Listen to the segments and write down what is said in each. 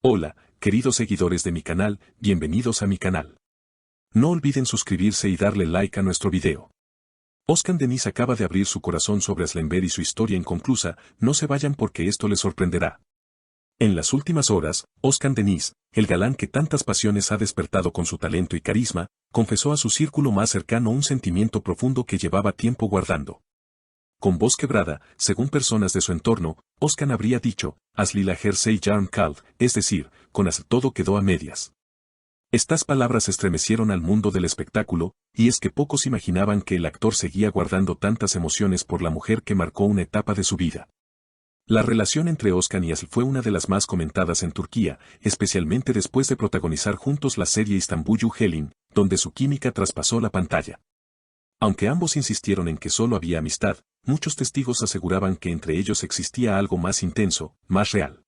Hola, queridos seguidores de mi canal, bienvenidos a mi canal. No olviden suscribirse y darle like a nuestro video. Özkan Deniz acaba de abrir su corazón sobre Aslenber y su historia inconclusa, no se vayan porque esto les sorprenderá. En las últimas horas, Özkan Deniz, el galán que tantas pasiones ha despertado con su talento y carisma, confesó a su círculo más cercano un sentimiento profundo que llevaba tiempo guardando. Con voz quebrada, según personas de su entorno, Özkan habría dicho, "Asliler her şey yarım kaldı", es decir, con todo quedó a medias. Estas palabras estremecieron al mundo del espectáculo, y es que pocos imaginaban que el actor seguía guardando tantas emociones por la mujer que marcó una etapa de su vida. La relación entre Özkan y Aslı fue una de las más comentadas en Turquía, especialmente después de protagonizar juntos la serie Istanbul Helin, donde su química traspasó la pantalla. Aunque ambos insistieron en que solo había amistad, muchos testigos aseguraban que entre ellos existía algo más intenso, más real.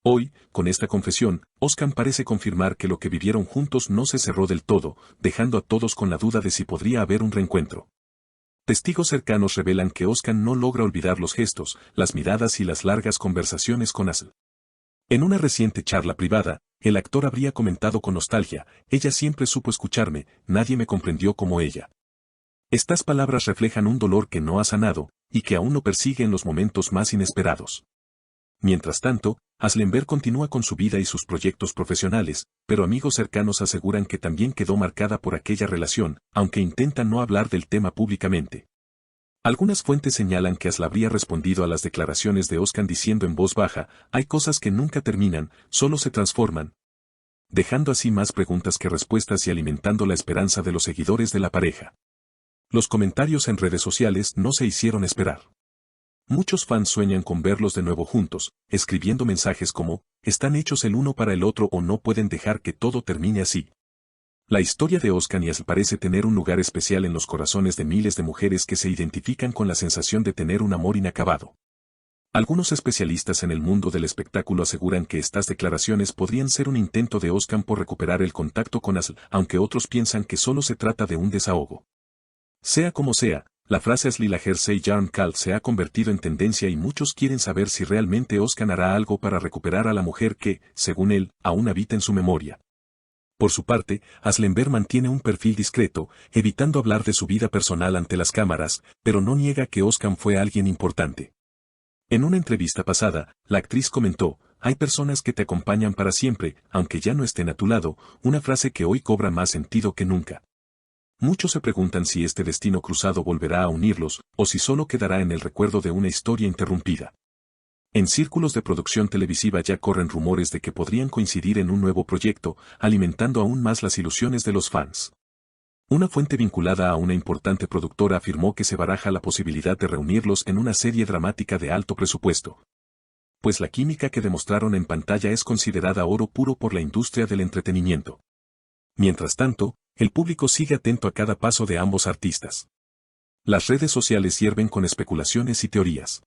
Hoy, con esta confesión, Özkan parece confirmar que lo que vivieron juntos no se cerró del todo, dejando a todos con la duda de si podría haber un reencuentro. Testigos cercanos revelan que Özkan no logra olvidar los gestos, las miradas y las largas conversaciones con Aslı. En una reciente charla privada, el actor habría comentado con nostalgia, "Ella siempre supo escucharme, nadie me comprendió como ella". Estas palabras reflejan un dolor que no ha sanado, y que aún lo persigue en los momentos más inesperados. Mientras tanto, Aslenber continúa con su vida y sus proyectos profesionales, pero amigos cercanos aseguran que también quedó marcada por aquella relación, aunque intentan no hablar del tema públicamente. Algunas fuentes señalan que Aslı habría respondido a las declaraciones de Özkan diciendo en voz baja, "Hay cosas que nunca terminan, solo se transforman", dejando así más preguntas que respuestas y alimentando la esperanza de los seguidores de la pareja. Los comentarios en redes sociales no se hicieron esperar. Muchos fans sueñan con verlos de nuevo juntos, escribiendo mensajes como, "Están hechos el uno para el otro o no pueden dejar que todo termine así". La historia de Özkan y Aslı parece tener un lugar especial en los corazones de miles de mujeres que se identifican con la sensación de tener un amor inacabado. Algunos especialistas en el mundo del espectáculo aseguran que estas declaraciones podrían ser un intento de Özkan por recuperar el contacto con Aslı, aunque otros piensan que solo se trata de un desahogo. Sea como sea, la frase "Asliler her şey yarım kaldı" se ha convertido en tendencia y muchos quieren saber si realmente Özkan hará algo para recuperar a la mujer que, según él, aún habita en su memoria. Por su parte, Aslenber mantiene un perfil discreto, evitando hablar de su vida personal ante las cámaras, pero no niega que Özkan fue alguien importante. En una entrevista pasada, la actriz comentó, "Hay personas que te acompañan para siempre, aunque ya no estén a tu lado", una frase que hoy cobra más sentido que nunca. Muchos se preguntan si este destino cruzado volverá a unirlos, o si solo quedará en el recuerdo de una historia interrumpida. En círculos de producción televisiva ya corren rumores de que podrían coincidir en un nuevo proyecto, alimentando aún más las ilusiones de los fans. Una fuente vinculada a una importante productora afirmó que se baraja la posibilidad de reunirlos en una serie dramática de alto presupuesto. Pues la química que demostraron en pantalla es considerada oro puro por la industria del entretenimiento. Mientras tanto, el público sigue atento a cada paso de ambos artistas. Las redes sociales hierven con especulaciones y teorías.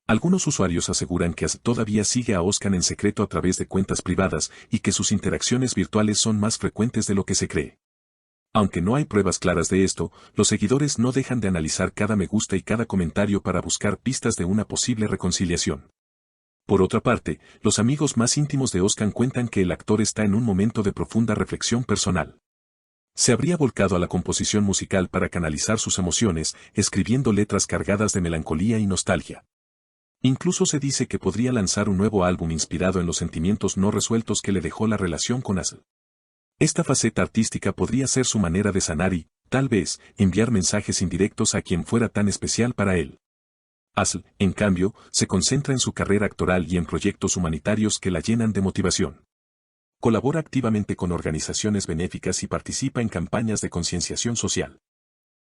Algunos usuarios aseguran que Aslı todavía sigue a Özkan en secreto a través de cuentas privadas y que sus interacciones virtuales son más frecuentes de lo que se cree. Aunque no hay pruebas claras de esto, los seguidores no dejan de analizar cada me gusta y cada comentario para buscar pistas de una posible reconciliación. Por otra parte, los amigos más íntimos de Özkan cuentan que el actor está en un momento de profunda reflexión personal. Se habría volcado a la composición musical para canalizar sus emociones, escribiendo letras cargadas de melancolía y nostalgia. Incluso se dice que podría lanzar un nuevo álbum inspirado en los sentimientos no resueltos que le dejó la relación con Aslı. Esta faceta artística podría ser su manera de sanar y, tal vez, enviar mensajes indirectos a quien fuera tan especial para él. Aslı, en cambio, se concentra en su carrera actoral y en proyectos humanitarios que la llenan de motivación. Colabora activamente con organizaciones benéficas y participa en campañas de concienciación social.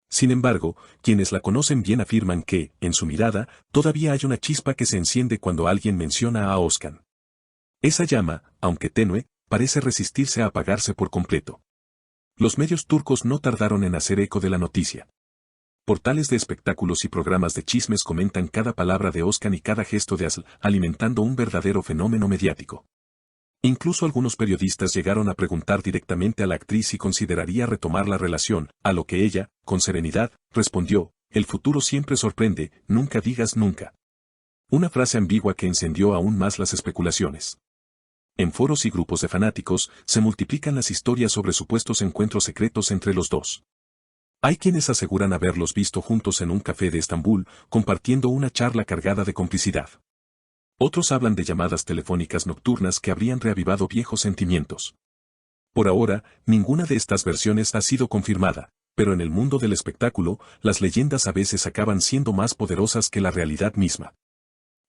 Sin embargo, quienes la conocen bien afirman que, en su mirada, todavía hay una chispa que se enciende cuando alguien menciona a Özkan. Esa llama, aunque tenue, parece resistirse a apagarse por completo. Los medios turcos no tardaron en hacer eco de la noticia. Portales de espectáculos y programas de chismes comentan cada palabra de Özkan y cada gesto de Aslı, alimentando un verdadero fenómeno mediático. Incluso algunos periodistas llegaron a preguntar directamente a la actriz si consideraría retomar la relación, a lo que ella, con serenidad, respondió, "El futuro siempre sorprende, nunca digas nunca". Una frase ambigua que encendió aún más las especulaciones. En foros y grupos de fanáticos, se multiplican las historias sobre supuestos encuentros secretos entre los dos. Hay quienes aseguran haberlos visto juntos en un café de Estambul, compartiendo una charla cargada de complicidad. Otros hablan de llamadas telefónicas nocturnas que habrían reavivado viejos sentimientos. Por ahora, ninguna de estas versiones ha sido confirmada, pero en el mundo del espectáculo, las leyendas a veces acaban siendo más poderosas que la realidad misma.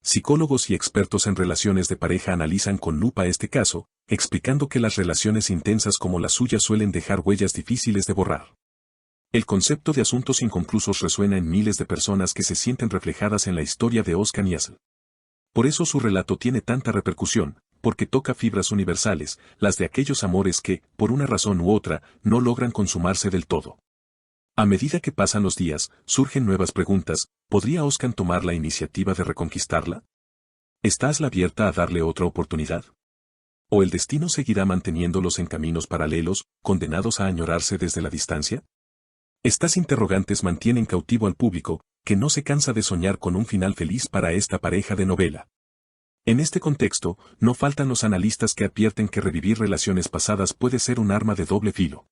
Psicólogos y expertos en relaciones de pareja analizan con lupa este caso, explicando que las relaciones intensas como la suya suelen dejar huellas difíciles de borrar. El concepto de asuntos inconclusos resuena en miles de personas que se sienten reflejadas en la historia de Özkan Yasel. Por eso su relato tiene tanta repercusión, porque toca fibras universales, las de aquellos amores que, por una razón u otra, no logran consumarse del todo. A medida que pasan los días, surgen nuevas preguntas. ¿Podría Özkan tomar la iniciativa de reconquistarla? ¿Está Aslı abierta a darle otra oportunidad? ¿O el destino seguirá manteniéndolos en caminos paralelos, condenados a añorarse desde la distancia? Estas interrogantes mantienen cautivo al público, que no se cansa de soñar con un final feliz para esta pareja de novela. En este contexto, no faltan los analistas que advierten que revivir relaciones pasadas puede ser un arma de doble filo.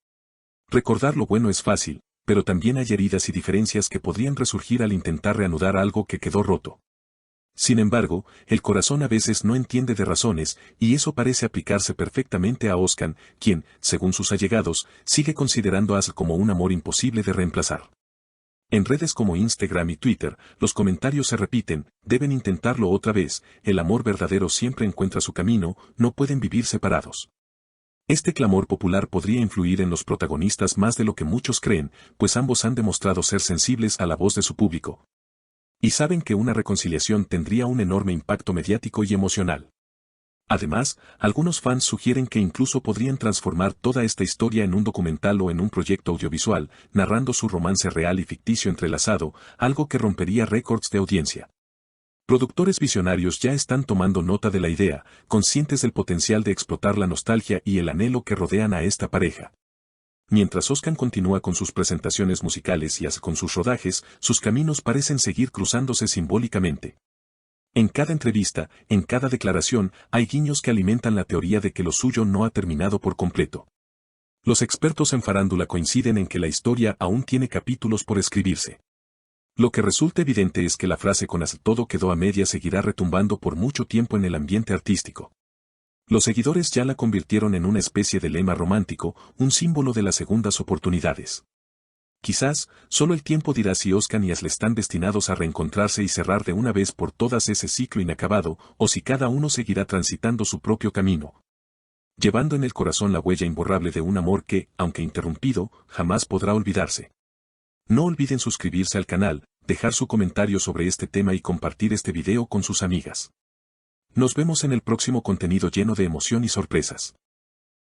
Recordar lo bueno es fácil, pero también hay heridas y diferencias que podrían resurgir al intentar reanudar algo que quedó roto. Sin embargo, el corazón a veces no entiende de razones, y eso parece aplicarse perfectamente a Özkan, quien, según sus allegados, sigue considerando a Aslı como un amor imposible de reemplazar. En redes como Instagram y Twitter, los comentarios se repiten: deben intentarlo otra vez, el amor verdadero siempre encuentra su camino, no pueden vivir separados. Este clamor popular podría influir en los protagonistas más de lo que muchos creen, pues ambos han demostrado ser sensibles a la voz de su público. Y saben que una reconciliación tendría un enorme impacto mediático y emocional. Además, algunos fans sugieren que incluso podrían transformar toda esta historia en un documental o en un proyecto audiovisual, narrando su romance real y ficticio entrelazado, algo que rompería récords de audiencia. Productores visionarios ya están tomando nota de la idea, conscientes del potencial de explotar la nostalgia y el anhelo que rodean a esta pareja. Mientras Özkan continúa con sus presentaciones musicales y con sus rodajes, sus caminos parecen seguir cruzándose simbólicamente. En cada entrevista, en cada declaración, hay guiños que alimentan la teoría de que lo suyo no ha terminado por completo. Los expertos en farándula coinciden en que la historia aún tiene capítulos por escribirse. Lo que resulta evidente es que la frase con Aslı todo quedó a medias seguirá retumbando por mucho tiempo en el ambiente artístico. Los seguidores ya la convirtieron en una especie de lema romántico, un símbolo de las segundas oportunidades. Quizás, solo el tiempo dirá si Özkan y Aslı están destinados a reencontrarse y cerrar de una vez por todas ese ciclo inacabado, o si cada uno seguirá transitando su propio camino, llevando en el corazón la huella imborrable de un amor que, aunque interrumpido, jamás podrá olvidarse. No olviden suscribirse al canal, dejar su comentario sobre este tema y compartir este video con sus amigas. Nos vemos en el próximo contenido lleno de emoción y sorpresas.